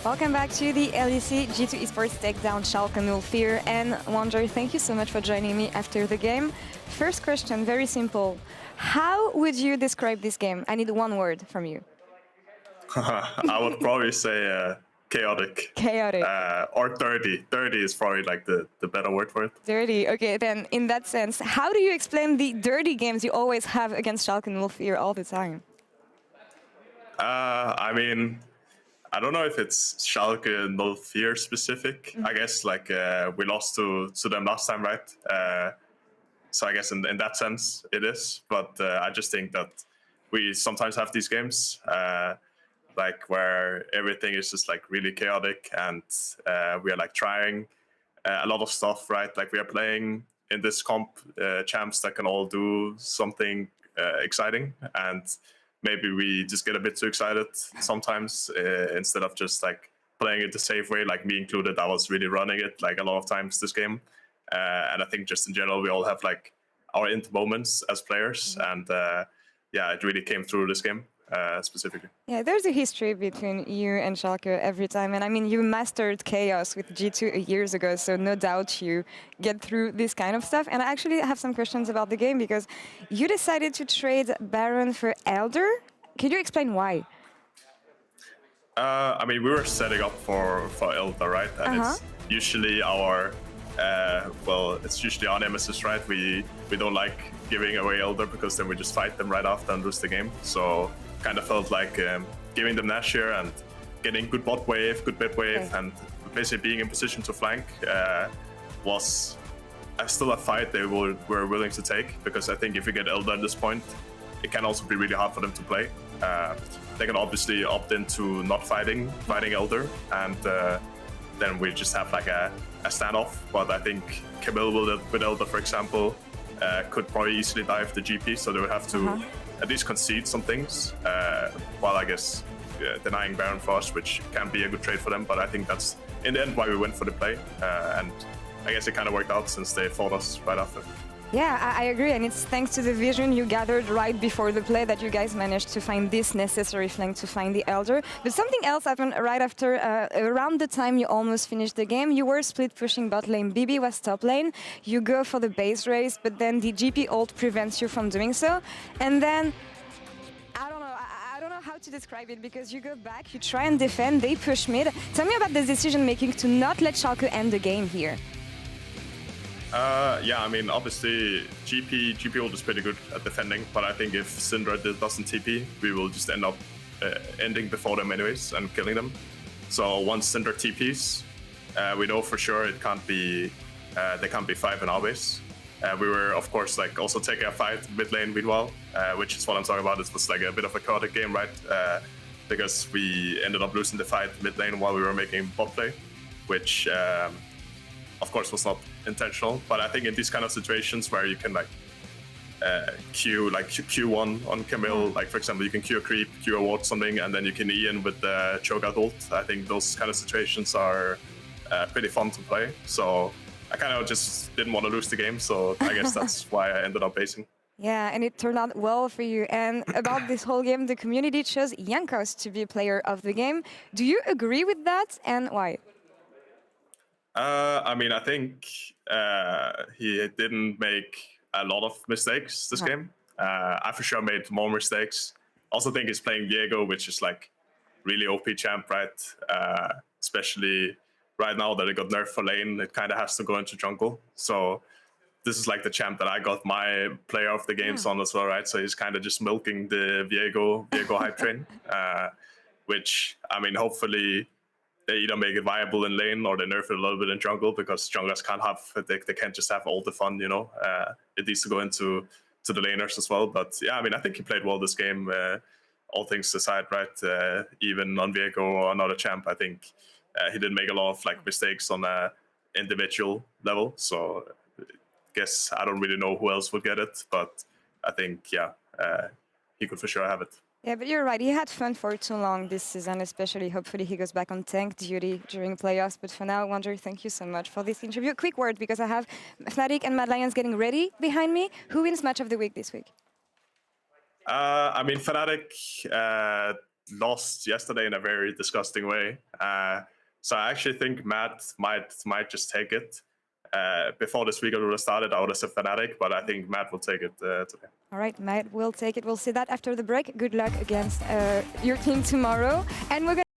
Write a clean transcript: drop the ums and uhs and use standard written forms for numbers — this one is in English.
Welcome back to the LEC G2 Esports Takedown Schalke 04. And Wunder, thank you so much for joining me after the game. First question, very simple. How would you describe this game? I need one word from you. I would probably say chaotic. Chaotic. Or dirty. Dirty is probably like the better word for it. Dirty. Okay, then in that sense, how do you explain the dirty games you always have against Schalke 04 all the time? I mean, I don't know if it's Schalke 04 specific. I guess like we lost to them last time, right? So I guess in that sense it is. But I just think that we sometimes have these games like where everything is just like really chaotic and we are like trying a lot of stuff, right? Like we are playing in this comp champs that can all do something exciting, and maybe we just get a bit too excited sometimes instead of just like playing it the safe way, like me included. I was really running it like a lot of times this game. And I think just in general, we all have like our int moments as players. And yeah, it really came through this game specifically. Yeah, there's a history between you and Schalke every time. And I mean, you mastered chaos with G2 years ago, so no doubt you get through this kind of stuff. And I actually have some questions about the game because you decided to trade Baron for Elder. Could you explain why? I mean, we were setting up for Elder, right? And it's usually our it's usually our nemesis, right? We don't like giving away Elder because then we just fight them right after and lose the game. So kind of felt like giving them Nash here and getting good bot wave, good mid wave, and basically being in position to flank was still a fight they were willing to take, because I think if you get Elder at this point, it can also be really hard for them to play. They can obviously opt into not fighting Elder, and then we just have like a standoff. But I think Camille with Elder, for example, could probably easily dive the GP, so they would have to at least concede some things, while I guess denying Baron for us, which can be a good trade for them. But I think that's in the end why we went for the play, and I guess it kind of worked out since they fought us right after. Yeah, I agree, and it's thanks to the vision you gathered right before the play that you guys managed to find this necessary flank to find the Elder. But something else happened right after, around the time you almost finished the game. You were split pushing bot lane, BB was top lane, you go for the base race, but then the GP ult prevents you from doing so. And then, I don't know how to describe it, because you go back, you try and defend, they push mid. Tell me about the decision making to not let Schalke end the game here. Yeah, I mean, obviously GP ult is pretty good at defending, but I think if Syndra doesn't TP, we will just end up ending before them anyways and killing them. So once Syndra TPs, we know for sure it can't be they can't be 5 in our base. We were of course like also taking a fight mid lane meanwhile, which is what I'm talking about. It was like a bit of a chaotic game, right? Because we ended up losing the fight mid lane while we were making bot play, which of course was not intentional. But I think in these kind of situations where you can like Q1 on Camille, like for example, you can Q a creep, Q a ward something, and then you can E in with the choke out ult. I think those kind of situations are pretty fun to play. So I kind of just didn't want to lose the game, so I guess that's why I ended up basing. Yeah, and it turned out well for you. And about this whole game, the community chose Jankos to be player of the game. Do you agree with that, and why? I mean, I think he didn't make a lot of mistakes this game. I for sure made more mistakes. Also think he's playing Diego, which is like really OP champ, right? Especially right now that it got nerfed for lane, it kind of has to go into jungle. So this is like the champ that I got my player of the games on as well, right? So he's kind of just milking the Diego hype train, which, I mean, hopefully they either make it viable in lane or they nerf it a little bit in jungle, because junglers can't have, they can't just have all the fun, you know. It needs to go into the laners as well. But yeah, I mean, I think he played well this game, all things aside, right? Even on Viego or another champ, I think he didn't make a lot of like mistakes on a individual level. So I guess I don't really know who else would get it, but I think, yeah, he could for sure have it. Yeah, but you're right. He had fun for too long this season, especially hopefully he goes back on tank duty during playoffs. But for now, Wunder, thank you so much for this interview. Quick word, because I have Fnatic and Mad Lions getting ready behind me. Who wins match of the week this week? I mean, Fnatic lost yesterday in a very disgusting way. So I actually think Matt might just take it. Before this weekend would have started, I would have said Fnatic, but I think Matt will take it today. All right, Matt will take it. We'll see that after the break. Good luck against your team tomorrow. And we're going